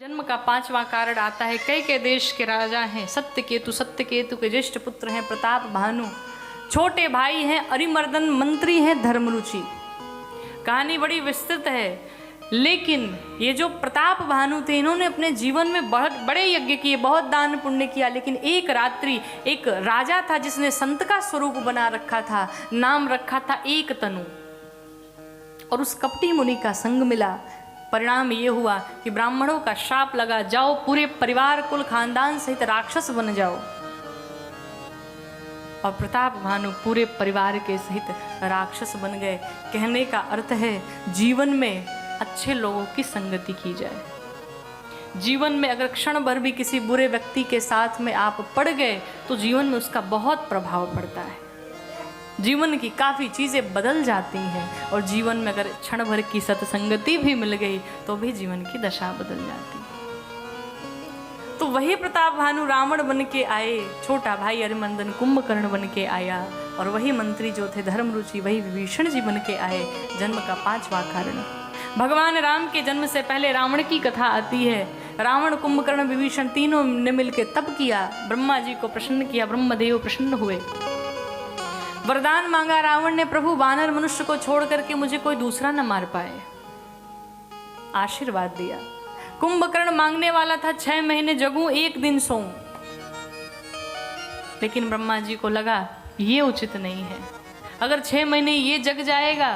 जन्म का 5वां कारण आता है कई देश के राजा हैं सत्यकेतु के ज्येष्ठ पुत्र हैं प्रताप भानु, छोटे भाई हैं अरिमर्दन, मंत्री हैं धर्मरुचि। कहानी बड़ी विस्तृत है, लेकिन ये जो प्रताप भानु थे इन्होंने अपने जीवन में बहुत बड़े यज्ञ किए, बहुत दान पुण्य किया, लेकिन एक रात्रि एक राजा था जिसने संत का स्वरूप बना रखा था, नाम रखा था एक तनु, और उस कपटी मुनि का संग मिला। परिणाम ये हुआ कि ब्राह्मणों का श्राप लगा, जाओ पूरे परिवार कुल खानदान सहित राक्षस बन जाओ। और प्रताप भानु पूरे परिवार के सहित राक्षस बन गए। कहने का अर्थ है जीवन में अच्छे लोगों की संगति की जाए। जीवन में अगर क्षण भर भी किसी बुरे व्यक्ति के साथ में आप पड़ गए तो जीवन में उसका बहुत प्रभाव पड़ता है, जीवन की काफ़ी चीज़ें बदल जाती हैं। और जीवन में अगर क्षण भर की सत्संगति भी मिल गई तो भी जीवन की दशा बदल जाती है। तो वही प्रताप भानु रावण बन के आए, छोटा भाई अरिमर्दन कुंभकर्ण बन के आया, और वही मंत्री जो थे धर्मरुचि वही विभीषण जी बन के आए। जन्म का 5वां कारण, भगवान राम के जन्म से पहले रावण की कथा आती है। रावण कुंभकर्ण विभीषण तीनों ने मिलकर तप किया, ब्रह्मा जी को प्रसन्न किया, ब्रह्मदेव प्रसन्न हुए। वरदान मांगा रावण ने, प्रभु वानर मनुष्य को छोड़ करके मुझे कोई दूसरा न मार पाए। आशीर्वाद दिया। कुंभकर्ण मांगने वाला था 6 महीने जगूं 1 दिन सोऊं, लेकिन ब्रह्मा जी को लगा ये उचित नहीं है, अगर 6 महीने ये जग जाएगा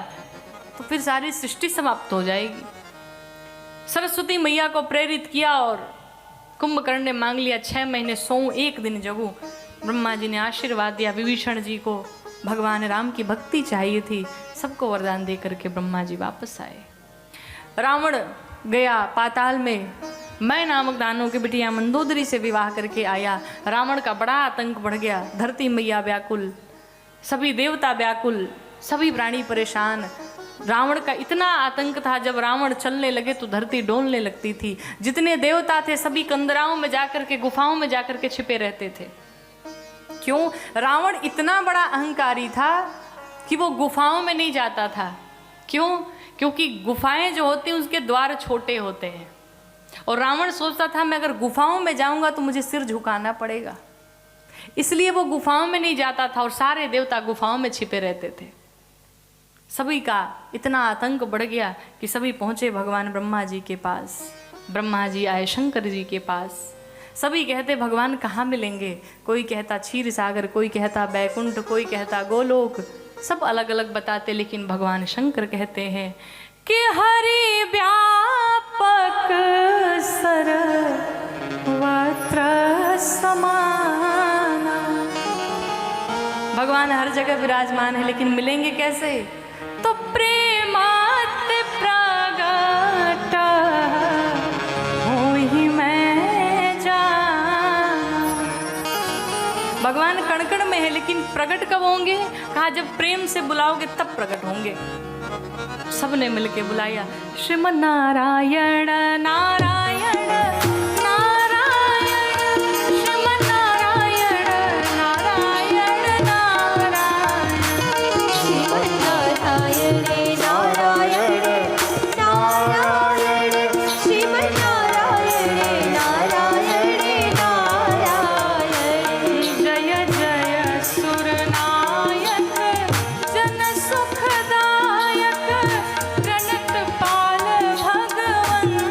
तो फिर सारी सृष्टि समाप्त हो जाएगी। सरस्वती मैया को प्रेरित किया और कुंभकर्ण ने मांग लिया 6 महीने सोऊं 1 दिन जगूं। ब्रह्मा जी ने आशीर्वाद दिया। विभीषण जी को भगवान राम की भक्ति चाहिए थी, सबको वरदान दे करके ब्रह्मा जी वापस आए। रावण गया पाताल में, मैं नामक दानव की बिटिया मंदोदरी से विवाह करके आया। रावण का बड़ा आतंक बढ़ गया, धरती मैया व्याकुल, सभी देवता व्याकुल, सभी प्राणी परेशान। रावण का इतना आतंक था, जब रावण चलने लगे तो धरती डोलने लगती थी। जितने देवता थे सभी कंदराओं में जाकर के, गुफाओं में जाकर के छिपे रहते थे। क्यों? रावण इतना बड़ा अहंकारी था कि वो गुफाओं में नहीं जाता था। क्यों? क्योंकि गुफाएं जो होती हैं उसके द्वार छोटे होते हैं, और रावण सोचता था मैं अगर गुफाओं में जाऊंगा तो मुझे सिर झुकाना पड़ेगा, इसलिए वो गुफाओं में नहीं जाता था, और सारे देवता गुफाओं में छिपे रहते थे। सभी का इतना आतंक बढ़ गया कि सभी पहुंचे भगवान ब्रह्मा जी के पास। ब्रह्मा जी आए शंकर जी के पास। सभी कहते भगवान कहाँ मिलेंगे, कोई कहता क्षीर सागर, कोई कहता बैकुंठ, कोई कहता गोलोक, सब अलग अलग बताते, लेकिन भगवान शंकर कहते हैं कि हरि व्यापक सर्वत्र समाना। भगवान हर जगह विराजमान है, लेकिन मिलेंगे कैसे? तो प्रेमात प्रगट होहि मैं जाना। भगवान कण कण में है, लेकिन प्रकट कब होंगे? कहा जब प्रेम से बुलाओगे तब प्रकट होंगे। सबने मिलके बुलाया, श्रीमन नारायण नारायण नारायण, श्रीमन नारायण नारायण नारायण, श्रीमन नारायण नारायण नारायण, श्रीमन नारायण नारायण नारायण। जय जय सुरनायक जन सुखदायक, प्रणत पाल भगवंत,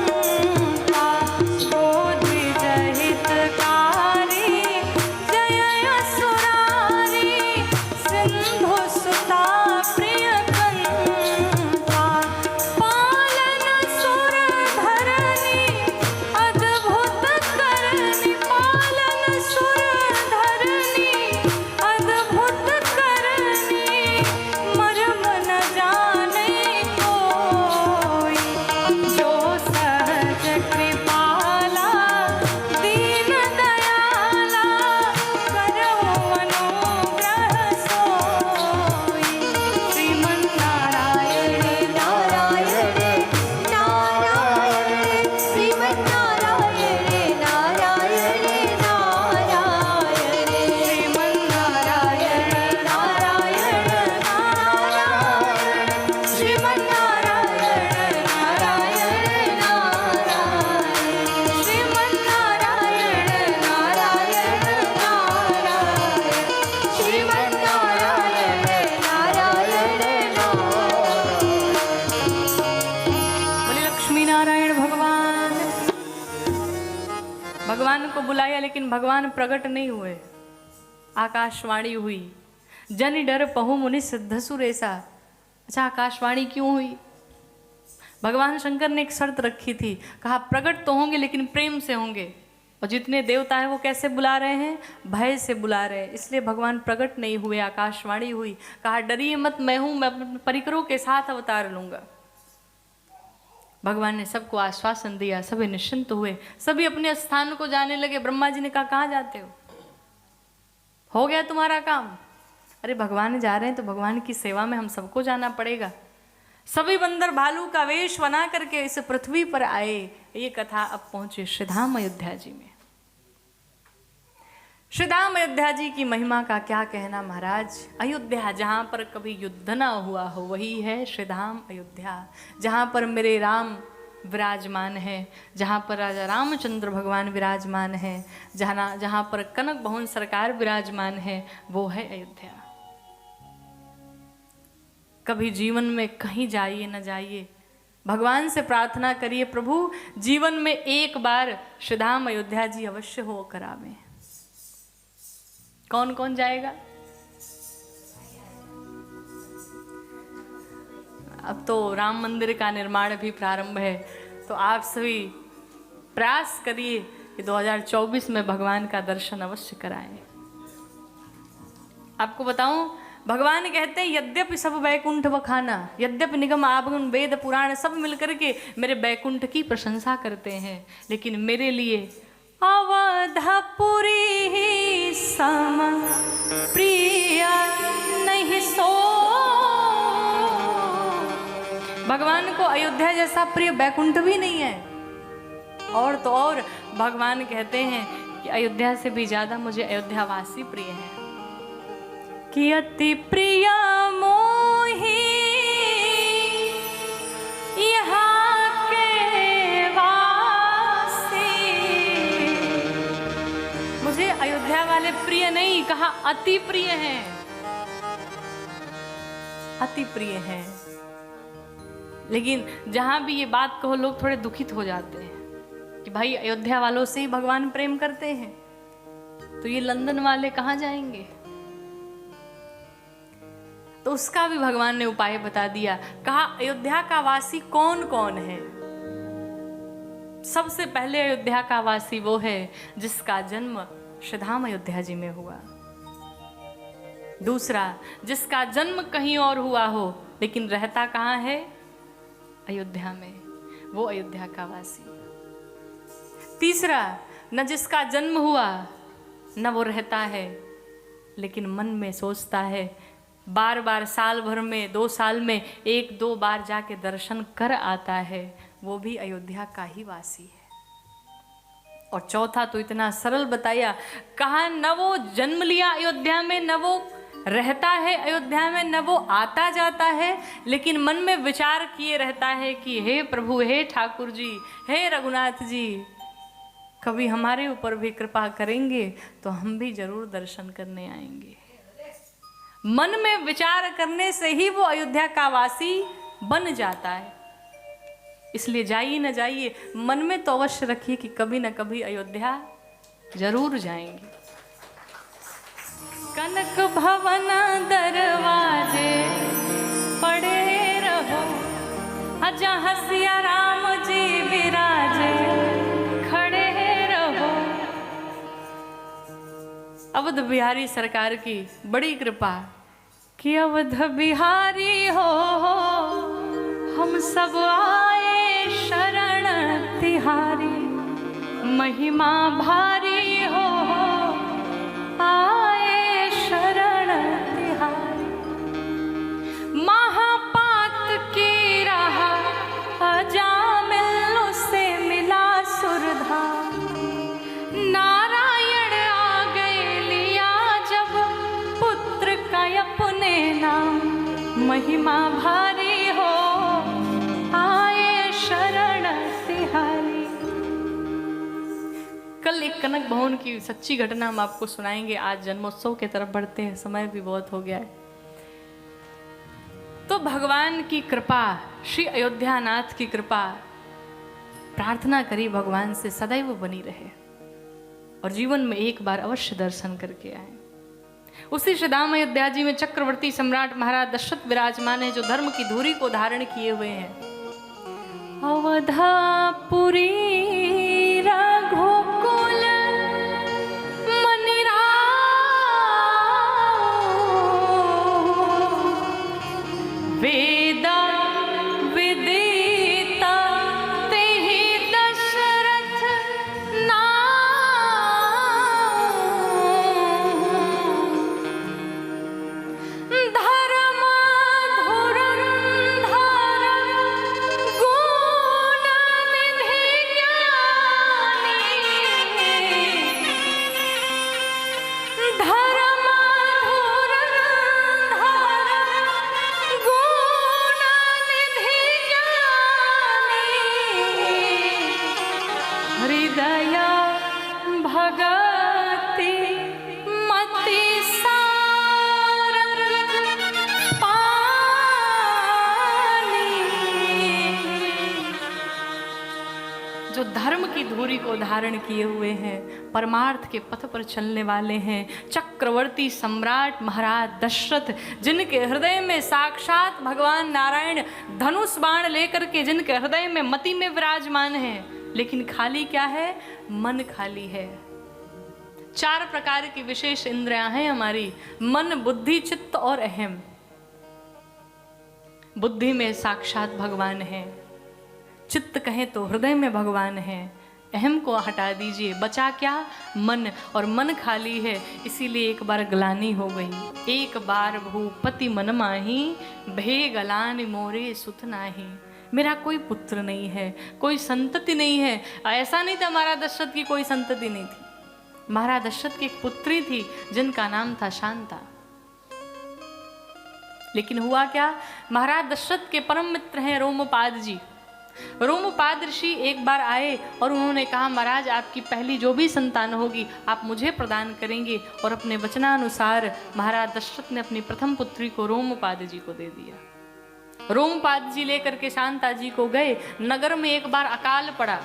भगवान को बुलाया लेकिन भगवान प्रकट नहीं हुए। आकाशवाणी हुई, जन डर पहु मुनि सिद्ध सुरेसा। अच्छा, आकाशवाणी क्यों हुई? भगवान शंकर ने एक शर्त रखी थी, कहा प्रकट तो होंगे लेकिन प्रेम से होंगे। और जितने देवता हैं वो कैसे बुला रहे हैं? भय से बुला रहे हैं। इसलिए भगवान प्रकट नहीं हुए। आकाशवाणी हुई, कहा डरिए मत, मैं हूं, मैं अपने परिकरों के साथ अवतार लूंगा। भगवान ने सबको आश्वासन दिया, सभी निश्चिंत हुए, सभी अपने स्थान को जाने लगे। ब्रह्मा जी ने कहा कहाँ जाते हो गया तुम्हारा काम? अरे भगवान जा रहे हैं तो भगवान की सेवा में हम सबको जाना पड़ेगा। सभी बंदर भालू का वेश बना करके इस पृथ्वी पर आए। ये कथा अब पहुंचे श्रीधाम अयोध्या जी में। श्रीधाम अयोध्या जी की महिमा का क्या कहना महाराज। अयोध्या जहाँ पर कभी युद्ध ना हुआ हो वही है श्रीधाम अयोध्या। जहाँ पर मेरे राम विराजमान है, जहाँ पर राजा रामचंद्र भगवान विराजमान है, जहाँ पर कनक भवन सरकार विराजमान है, वो है अयोध्या। कभी जीवन में कहीं जाइए न जाइए, भगवान से प्रार्थना करिए प्रभु जीवन में एक बार श्रीधाम अयोध्या जी अवश्य हो करावे। कौन कौन जाएगा? अब तो राम मंदिर का निर्माण भी प्रारंभ है, तो आप सभी प्रयास करिए कि 2024 में भगवान का दर्शन अवश्य कराएं। आपको बताऊं, भगवान कहते हैं यद्यपि सब वैकुंठ बखाना, यद्यपि निगम आगम वेद पुराण सब मिलकर के मेरे वैकुंठ की प्रशंसा करते हैं, लेकिन मेरे लिए अवधपुरी ही सम प्रिय नहीं सो। भगवान को अयोध्या जैसा प्रिय वैकुंठ भी नहीं है। और तो और भगवान कहते हैं कि अयोध्या से भी ज्यादा मुझे अयोध्यावासी प्रिय है। कि अति प्रिय मोहि यहाँ के वासी। मुझे अयोध्या वाले प्रिय नहीं, कहा अति प्रिय हैं, अति प्रिय हैं। लेकिन जहां भी ये बात कहो लोग थोड़े दुखित हो जाते हैं कि भाई अयोध्या वालों से ही भगवान प्रेम करते हैं, तो ये लंदन वाले कहाँ जाएंगे? तो उसका भी भगवान ने उपाय बता दिया। कहा अयोध्या का वासी कौन कौन है? सबसे पहले अयोध्या का वासी वो है जिसका जन्म श्रीधाम अयोध्या जी में हुआ। दूसरा, जिसका जन्म कहीं और हुआ हो लेकिन रहता कहाँ है? अयोध्या में, वो अयोध्या का वासी। तीसरा, न जिसका जन्म हुआ न वो रहता है लेकिन मन में सोचता है, बार बार साल भर में 2 साल में 1-2 बार जाके दर्शन कर आता है, वो भी अयोध्या का ही वासी है। और चौथा तो इतना सरल बताया, कहा न वो जन्म लिया अयोध्या में, न वो रहता है अयोध्या में, न वो आता जाता है, लेकिन मन में विचार किए रहता है कि हे प्रभु, हे ठाकुर जी, हे रघुनाथ जी, कभी हमारे ऊपर भी कृपा करेंगे तो हम भी जरूर दर्शन करने आएंगे। मन में विचार करने से ही वो अयोध्या का वासी बन जाता है। इसलिए जाइए न जाइए, मन में तो अवश्य रखिए कि कभी न कभी अयोध्या जरूर जाएंगे। कनक भवन दरवाजे पड़े रहो, जहाँ सिया राम जी विराजे खड़े रहो। अवध बिहारी सरकार की बड़ी कृपा कि अवध बिहारी हो हम सब आए शरण तिहारी। महिमा भारी हो आए शरण तिहारी। महापात की राह अजामिल से मिला सुरधा। नारायण आ गए लिया जब पुत्र का अपने नाम। महिमा भारी हो आए शरण तिहारी। कल एक कनक भवन की सच्ची घटना हम आपको सुनाएंगे। आज जन्मोत्सव की तरफ बढ़ते हैं, समय भी बहुत हो गया है। तो भगवान की कृपा, श्री अयोध्यानाथ की कृपा, प्रार्थना करी भगवान से सदैव बनी रहे। और जीवन में एक बार अवश्य दर्शन करके आए। उसी श्रीधाम अयोध्या जी में चक्रवर्ती सम्राट महाराज दशरथ विराजमान है, जो धर्म की धुरी को धारण किए हुए हैं। अवधापुरी रघुकुल मनिराव, वेदा विदिता तेहि दशरथ नाम, धर्म धुरंधर गुण निधि ज्ञानी, धर्म धुरंधर गुण निधि ज्ञानी, हृदय भगति मति सारंग पानी। जो धर्म की धुरी को धारण किए हुए हैं, परमार्थ के पथ पर चलने वाले हैं, चक्रवर्ती सम्राट महाराज दशरथ, जिनके हृदय में साक्षात भगवान नारायण धनुष बाण लेकर के जिनके हृदय में मति में विराजमान है, लेकिन खाली क्या है? मन खाली है। 4 प्रकार की विशेष इंद्रियां हैं हमारी, मन, बुद्धि, चित्त और अहम। बुद्धि में साक्षात भगवान है, चित्त कहें तो हृदय में भगवान है, अहम को हटा दीजिए, बचा क्या? मन, और मन खाली है, इसीलिए एक बार ग्लानि हो गई। एक बार भूपति मन माही, भे गलानि मोरे सुत नाही। मेरा कोई पुत्र नहीं है, कोई संतति नहीं है। ऐसा नहीं था महाराज दशरथ की कोई संतति नहीं थी। महाराज दशरथ की एक पुत्री थी जिनका नाम था शांता। लेकिन हुआ क्या? महाराज दशरथ के परम मित्र हैं रोमपाद जी। रोमपाद ऋषि एक बार आए और उन्होंने कहा, महाराज आपकी पहली जो भी संतान होगी आप मुझे प्रदान करेंगे। और अपने वचनानुसार महाराज दशरथ ने अपनी प्रथम पुत्री को रोमपाद जी को दे दिया। रोमपाद जी लेकर के शांता जी को गए। नगर में एक बार अकाल पड़ा,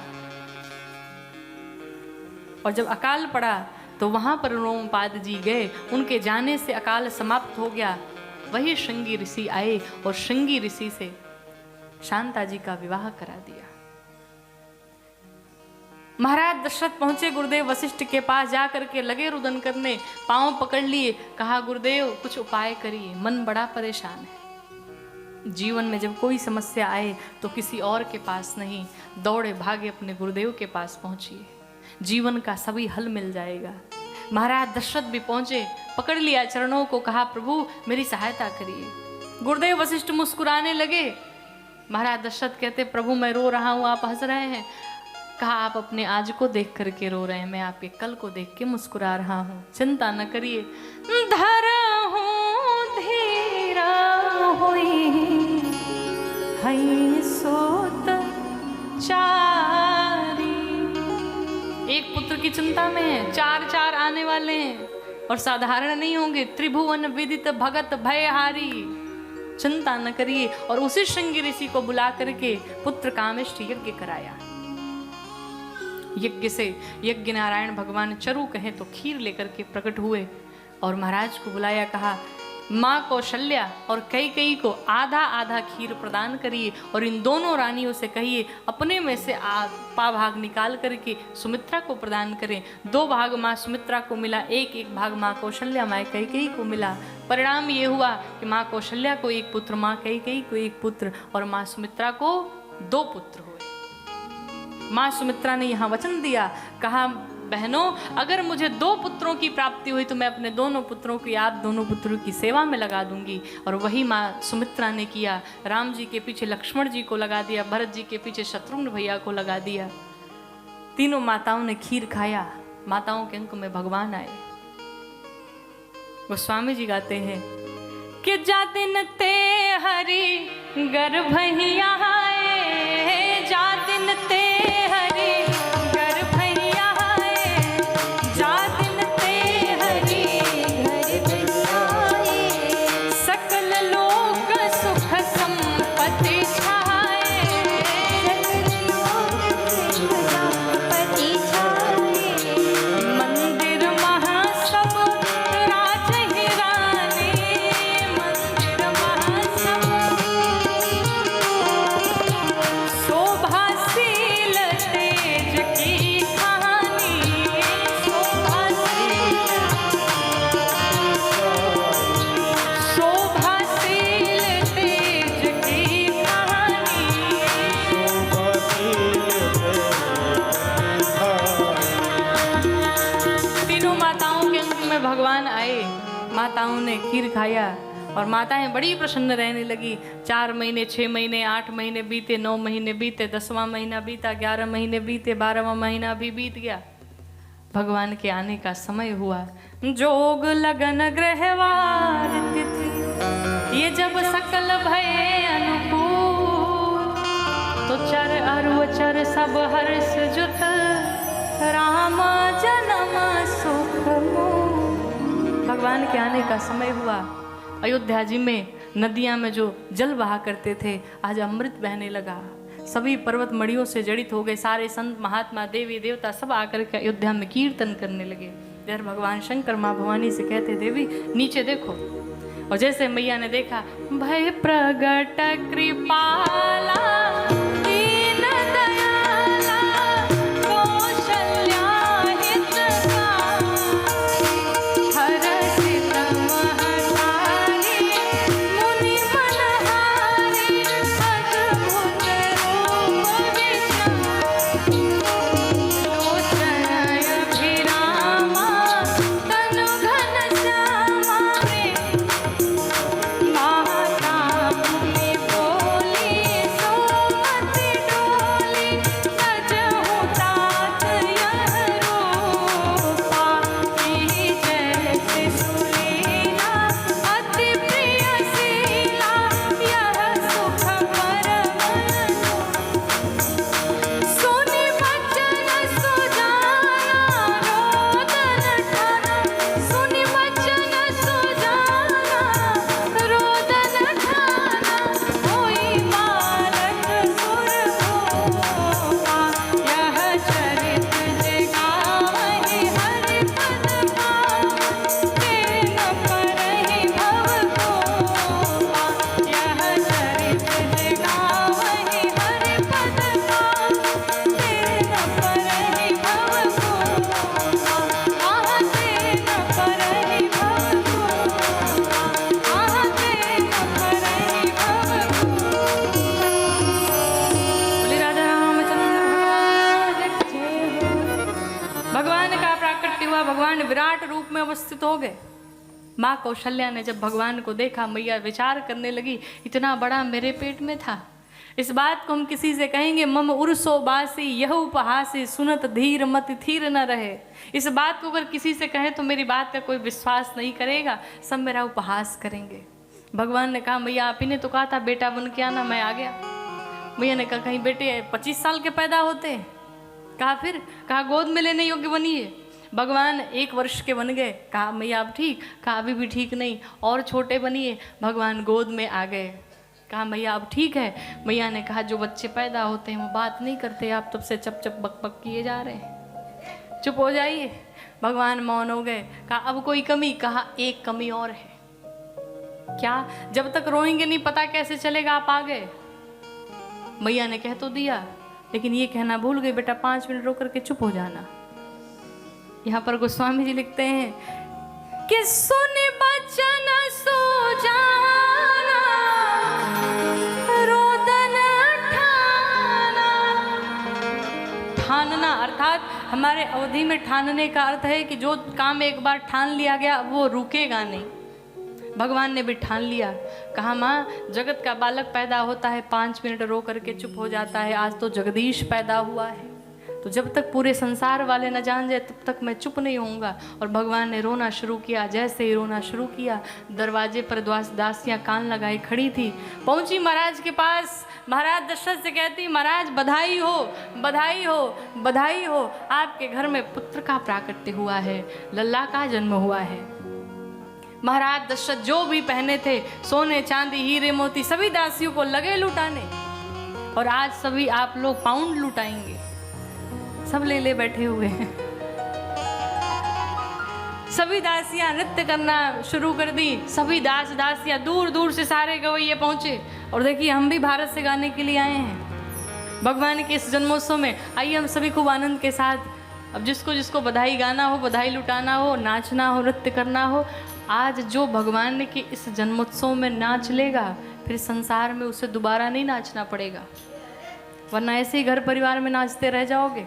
और जब अकाल पड़ा तो वहां पर रोमपाद जी गए। उनके जाने से अकाल समाप्त हो गया। वही श्रृंगी ऋषि आए और श्रृंगी ऋषि से शांता जी का विवाह करा दिया। महाराज दशरथ पहुंचे गुरुदेव वशिष्ठ के पास, जाकर के लगे रुदन करने, पांव पकड़ लिए, कहा गुरुदेव कुछ उपाय करिए, मन बड़ा परेशान है। जीवन में जब कोई समस्या आए तो किसी और के पास नहीं, दौड़े भागे अपने गुरुदेव के पास पहुंचिए, जीवन का सभी हल मिल जाएगा। महाराज दशरथ भी पहुंचे, पकड़ लिया चरणों को, कहा प्रभु मेरी सहायता करिए। गुरुदेव वशिष्ठ मुस्कुराने लगे। महाराज दशरथ कहते, प्रभु मैं रो रहा हूं, आप हंस रहे हैं। कहा आप अपने आज को देख करके रो रहे हैं, मैं आपके कल को देख के मुस्कुरा रहा हूं, चिंता न करिए। धरहूं धीरा होई हई सोत चारी। एक पुत्र की चिंता में है, 4 आने वाले हैं और साधारण नहीं होंगे। त्रिभुवन विदित भगत भयहारी, चिंता न करिए। और उसी श्रृंगी ऋषि को बुला करके पुत्र कामेष्ट यज्ञ कराया। यज्ञ से यज्ञ नारायण भगवान चरु कहें तो खीर लेकर के प्रकट हुए और महाराज को बुलाया, कहा माँ कौशल्या और कैकेयी को आधा आधा खीर प्रदान करिए और इन दोनों रानियों से कहिए अपने में से भाग निकाल करके सुमित्रा को प्रदान करें। 2 भाग माँ सुमित्रा को मिला, 1 भाग माँ कौशल्या माँ कैकेयी को मिला। परिणाम ये हुआ कि माँ कौशल्या को 1 पुत्र, माँ कैकेयी को 1 पुत्र और माँ सुमित्रा को 2 पुत्र हुए। माँ सुमित्रा ने यहाँ वचन दिया, कहा बहनों अगर मुझे 2 पुत्रों की प्राप्ति हुई तो मैं अपने दोनों पुत्रों की, आप दोनों पुत्रों की सेवा में लगा दूंगी। और वही माँ सुमित्रा ने किया। राम जी के पीछे लक्ष्मण जी को लगा दिया, भरत जी के पीछे शत्रुघ्न भैया को लगा दिया। तीनों माताओं ने खीर खाया, माताओं के अंक में भगवान आए। गोस्वामी जी गाते हैं कि जा दिन ते हरि गर्भहिया आए, जा दिन ते हरि गर्भहिया आए, जा दिन ते हरि गर्भहिया आए, सकल लोक सुख संपत्ति छाए, सकल लोक सुख संपत्ति छाए, भगवान आए, माताओं ने खीर खाया और माताएं बड़ी प्रसन्न रहने लगी। 4 महीने, 6 महीने, 8 महीने बीते, 9 महीने बीते, 10वां महीना बीता, 11 महीने बीते, 12वां महीना भी बीत गया। भगवान के आने का समय हुआ। जोग लगन ग्रहवार तिथि, ये जब सकल भये अनुकूल, तो चर अरुचर सब हर्ष जुत, राम जन्म सुख मूल। भगवान के आने का समय हुआ। अयोध्या जी में नदियां में जो जल बहा करते थे, आज अमृत बहने लगा। सभी पर्वत मड़ियों से जड़ित हो गए। सारे संत महात्मा, देवी देवता सब आकर के अयोध्या में कीर्तन करने लगे। इधर भगवान शंकर माँ भवानी से कहते, देवी नीचे देखो। और जैसे मैया ने देखा, भय प्रगट कृपाला दीन दयाला, कौशल्या हितकारी, हरषित महतारी, मुनि मनहारी, अद्भुत रूप विचारी, लोचन अभिरामा, तनु घन श्यामा, माता मुनि बोली, सोमति डोली, सजहु तात यह रूपा, की जैसे सुलीला, अति प्रिय शीला, यह सुख परम सुनि बचन सुजाना, रोदन ठाना, सुनि बचन सुजाना, रोदन ठाना, होई बालक सुर भूपा, यह चरित जगावहि हरि पद पावै, तेन परहि भव कोपा, यह चरित जगावहि हरि पद पावै, तेन परहि भव कोपा, आह तेन परहि भव कोपा, आह तेन परहि भव कोपा। बोले राधा रामचंद्र भगवान की जय हो। भगवान का प्राकट्य हुआ। भगवान विराट रूप में अवस्थित हो गए। माँ कौशल्या ने जब भगवान को देखा, मैया विचार करने लगी, इतना बड़ा मेरे पेट में था। इस बात को हम किसी से कहेंगे, मम उर्सो बासी यह उपहासी, सुनत धीर मत थीर न रहे। इस बात को अगर किसी से कहें तो मेरी बात का कोई विश्वास नहीं करेगा, सब मेरा उपहास करेंगे। भगवान ने कहा, मैया आप ही ने तो कहा था बेटा बन के आना, मैं आ गया। मैया ने कहा, कहीं बेटे 25 साल के पैदा होते? कहा फिर? कहा गोद में लेने योग्य बनिए। भगवान 1 वर्ष के बन गए। कहा मैया आप ठीक? कहा अभी भी ठीक नहीं, और छोटे बनिए। भगवान गोद में आ गए। कहा मैया अब ठीक है? मैया ने कहा जो बच्चे पैदा होते हैं वो बात नहीं करते, आप तब से चप चप बक बक किए जा रहे हैं, चुप हो जाइए। भगवान मौन हो गए। कहा अब कोई कमी? कहा एक कमी और है। क्या? जब तक रोएंगे नहीं पता कैसे चलेगा आप आ गए। मैया ने कह तो दिया, लेकिन ये कहना भूल गए, बेटा 5 मिनट रोक करके चुप हो जाना। यहाँ पर गोस्वामी जी लिखते हैं कि सुन बचन सुजाना, रोदन ठाना। ठानना अर्थात हमारे अवधि में ठानने का अर्थ है कि जो काम एक बार ठान लिया गया वो रुकेगा नहीं। भगवान ने भी ठान लिया। कहा माँ जगत का बालक पैदा होता है 5 मिनट रो करके चुप हो जाता है, आज तो जगदीश पैदा हुआ है, तो जब तक पूरे संसार वाले न जान जाए तब तक मैं चुप नहीं होऊंगा। और भगवान ने रोना शुरू किया। जैसे ही रोना शुरू किया, दरवाजे पर दासियां कान लगाई खड़ी थी। पहुंची महाराज के पास। महाराज दशरथ से कहती, महाराज बधाई हो, बधाई हो, बधाई हो, आपके घर में पुत्र का प्राकट्य हुआ है, लल्ला का जन्म हुआ है। महाराज दशरथ जो भी पहने थे सोने चांदी हीरे मोती सभी दासियों को लगे लुटाने, और आज सभी आप लोग पाउंड लुटाएंगे। सब ले ले बैठे हुए हैं। सभी दासियां नृत्य करना शुरू कर दी। सभी दासियां दूर दूर से सारे गवैये पहुंचे। और देखिए हम भी भारत से गाने के लिए आए हैं भगवान के इस जन्मोत्सव में। आइए हम सभी खूब आनंद के साथ, अब जिसको जिसको बधाई गाना हो, बधाई लुटाना हो, नाचना हो, नृत्य करना हो, आज जो भगवान के इस जन्मोत्सव में नाच लेगा फिर संसार में उसे दोबारा नहीं नाचना पड़ेगा, वरना ऐसे ही घर परिवार में नाचते रह जाओगे।